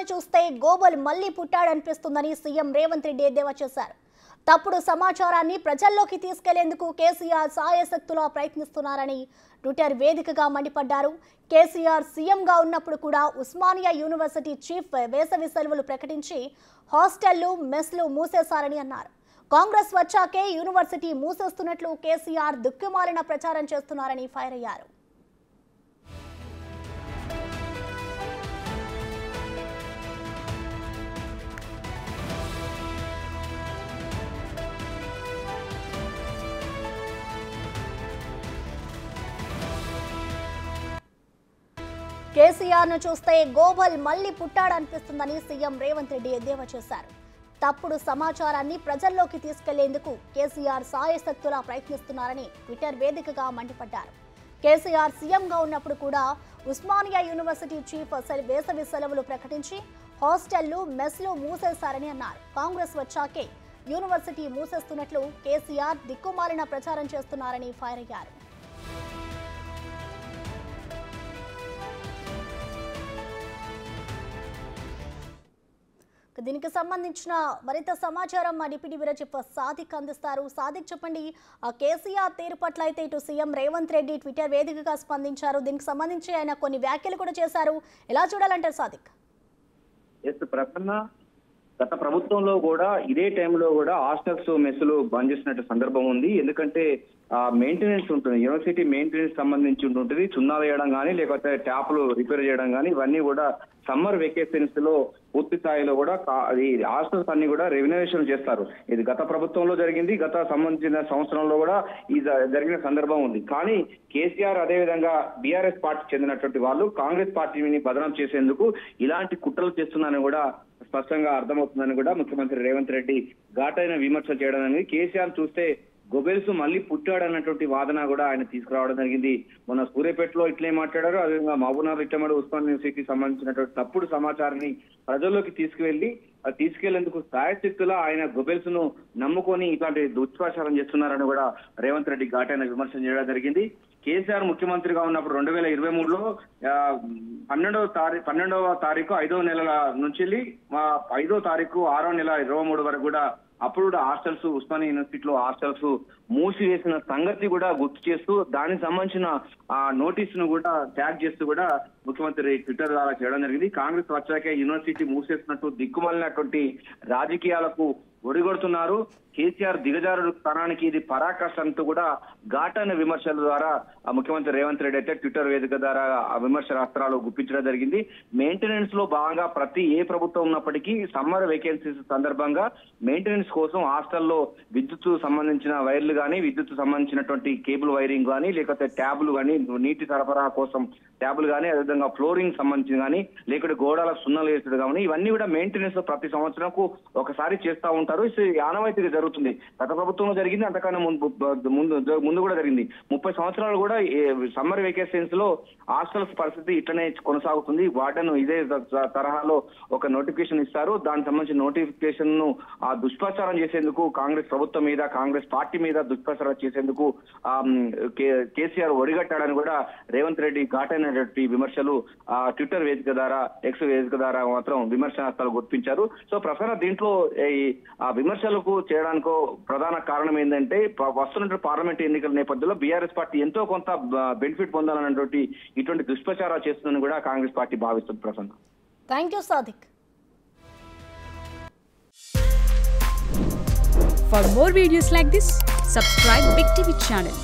కేసీఆర్ని చూస్తే గోబల్ మళ్లీ పుట్టాడనిపిస్తుందని సీఎం రేవంత్ రెడ్డి ఎద్దేవా చేశారు. తప్పుడు సమాచారాన్ని ప్రజల్లోకి తీసుకెళ్లేందుకు కేసీఆర్ సాయశక్తులా ప్రయత్నిస్తున్నారని ట్విట్టర్ వేదికగా మండిపడ్డారు. కేసీఆర్ సీఎంగా ఉన్నప్పుడు కూడా ఉస్మానియా యూనివర్సిటీ చీఫ్ వేసవి సెలవులు ప్రకటించి హాస్టళ్లు మెస్లు మూసేశారని అన్నారు. కాంగ్రెస్ వచ్చాకే యూనివర్సిటీ మూసేస్తున్నట్లు కేసీఆర్ దిక్కుమాలిన ప్రచారం చేస్తున్నారని ఫైర్ అయ్యారు. కేసీఆర్ను చూస్తే గోబల్ మళ్లీ పుట్టాడనిపిస్తుందని సీఎం రేవంత్ రెడ్డి ఎద్దేవా చేశారు. తప్పుడు సమాచారాన్ని ప్రజల్లోకి తీసుకెళ్లేందుకు కేసీఆర్ సాయశక్తులా ప్రయత్నిస్తున్నారని ట్విట్టర్ వేదికగా మండిపడ్డారు. కేసీఆర్ సీఎంగా ఉన్నప్పుడు కూడా ఉస్మానియా యూనివర్సిటీ చీఫ్ వేసవి సెలవులు ప్రకటించి హాస్టళ్లు మెస్లు మూసేశారని అన్నారు. కాంగ్రెస్ వచ్చాకే యూనివర్సిటీ మూసేస్తున్నట్లు కేసీఆర్ దిక్కుమాలిన ప్రచారం చేస్తున్నారని ఫైర్ అయ్యారు. దీనికి సంబంధించిన మరింత సమాచారం మా డిప్యూటీ బ్యూరో చీఫ్ సాదిక్ అందిస్తారు. సాదిక్, చెప్పండి, కేసీఆర్ తీరు పట్ల అయితే ఇటు సీఎం రేవంత్ రెడ్డి ట్విట్టర్ వేదికగా స్పందించారు. దీనికి సంబంధించి ఆయన కొన్ని వ్యాఖ్యలు కూడా చేశారు. ఎలా చూడాలంటారు సాదిక్? ప్రసన్న, గత ప్రభుత్వంలో కూడా ఇదే టైంలో కూడా హాస్టల్స్ మెస్సులు బంద్ చేసినట్టు సందర్భం ఉంది. ఎందుకంటే మెయింటెనెన్స్ ఉంటుంది, యూనివర్సిటీ మెయింటెనెన్స్ సంబంధించి ఉంటుంది. చున్నాలు వేయడం కానీ లేకపోతే ట్యాప్లు రిపేర్ చేయడం కానీ ఇవన్నీ కూడా సమ్మర్ వెకేషన్స్ లో పూర్తి స్థాయిలో కూడా ఈ హాస్టల్స్ అన్ని కూడా రెన్యువేషన్ చేస్తారు. ఇది గత ప్రభుత్వంలో జరిగింది. గత సంబంధించిన సంవత్సరంలో కూడా ఈ జరిగిన సందర్భం ఉంది. కానీ కేసీఆర్ అదేవిధంగా బీఆర్ఎస్ పార్టీ చెందినటువంటి వాళ్ళు కాంగ్రెస్ పార్టీని బదనాం చేసేందుకు ఇలాంటి కుట్రలు చేస్తున్నారని కూడా స్పష్టంగా అర్థమవుతుందని కూడా ముఖ్యమంత్రి రేవంత్ రెడ్డి ఘాటైన విమర్శలు చేయడం అనేది. కేసీఆర్ చూస్తే గొబెల్స్ మళ్ళీ పుట్టాడన్నటువంటి వాదన కూడా ఆయన తీసుకురావడం జరిగింది. మొన్న సూర్యాపేటలో ఇట్లే మాట్లాడారు. అదేవిధంగా మహబూబ్నగర్ ఇట్టమడు ఉస్మాన్ యూనివర్సిటీకి సంబంధించినటువంటి తప్పుడు సమాచారాన్ని ప్రజల్లోకి తీసుకెళ్లేందుకు సాయశక్తులా ఆయన గొబెల్స్ ను నమ్ముకొని ఇట్లాంటి దుష్ప్రచారం చేస్తున్నారని కూడా రేవంత్ రెడ్డి ఘాటైన విమర్శలు చేయడం జరిగింది. కేసీఆర్ ముఖ్యమంత్రిగా ఉన్నప్పుడు 2023లో 12వ తారీఖు 5వ నెల నుంచి 5వ తారీఖు 6వ నెల 23 వరకు కూడా అప్పుడు కూడా హాస్టల్స్ ఉస్మానియా యూనివర్సిటీలో హాస్టల్స్ మూసివేసిన సంగతి కూడా గుర్తు చేస్తూ దానికి సంబంధించిన ఆ నోటీస్ ను కూడా ట్యాగ్ చేస్తూ కూడా ముఖ్యమంత్రి ట్విట్టర్ ద్వారా చేయడం జరిగింది. కాంగ్రెస్ వచ్చాకే యూనివర్సిటీ మూసేసినట్టు దిక్కుమాలినటువంటి రాజకీయాలకు ఒడిగొడుతున్నారు. కేసీఆర్ దిగజారు స్థానానికి ఇది పరాకాష్ఠంతో కూడా ఘాటైన విమర్శల ద్వారా ముఖ్యమంత్రి రేవంత్ రెడ్డి అయితే ట్విట్టర్ వేదిక ద్వారా ఆ విమర్శనాస్త్రాలు గుప్పించడం జరిగింది. మెయింటెనెన్స్ లో భాగంగా ఏ ప్రభుత్వం ఉన్నప్పటికీ సమ్మర్ వేకెన్సీస్ సందర్భంగా మెయింటెనెన్స్ కోసం హాస్టల్లో విద్యుత్ సంబంధించిన వైర్లు కానీ విద్యుత్ సంబంధించినటువంటి కేబుల్ వైరింగ్ కానీ లేకపోతే ట్యాబులు కానీ నీటి సరఫరా కోసం ట్యాబులు కానీ అదేవిధంగా ఫ్లోరింగ్ సంబంధించి కానీ లేకపోతే గోడల సున్నలు వేసుడు కానీ ఇవన్నీ కూడా మెయింటెనెన్స్ ప్రతి సంవత్సరంకు ఒకసారి చేస్తూ ఉంటారు. ఆనవాయితీగా జరుగుతుంది. గత ప్రభుత్వంలో జరిగింది, అంతకన్నా ముందు కూడా జరిగింది. 30 సంవత్సరాలు కూడా సమ్మర్ వెకేషన్స్ లో హాస్టల్స్ పరిస్థితి ఇట్లనే కొనసాగుతుంది. వార్డెన్ ఇదే తరహాలో ఒక నోటిఫికేషన్ ఇస్తారు. దానికి సంబంధించిన నోటిఫికేషన్ ను ఆ దుష్ప్రచారం చేసేందుకు కాంగ్రెస్ ప్రభుత్వం మీద కాంగ్రెస్ పార్టీ మీద దుష్ప్రచారం చేసేందుకు కేసీఆర్ ఒడిగట్టాడని కూడా రేవంత్ రెడ్డి ఘాటైనటువంటి విమర్శలు ట్విట్టర్ వేదిక ద్వారా ఎక్స్ వేదిక ద్వారా మాత్రం విమర్శనాస్త్రాలు గుర్తించారు. సో ప్రసన్న, దీంట్లో ఆ విమర్శలకు చేయడానికో ప్రధాన కారణం ఏంటంటే వస్తున్న పార్లమెంట్ ఎన్నికల నేపథ్యంలో బీఆర్ఎస్ పార్టీ ఎంతో కొంత బెనిఫిట్ పొందాలన్నటువంటి ఇటువంటి దుష్ప్రచారాలు చేస్తుందని కూడా కాంగ్రెస్ పార్టీ భావిస్తుంది. Prasanna, thank you Sadiq. For more videos like this, subscribe Big TV channel.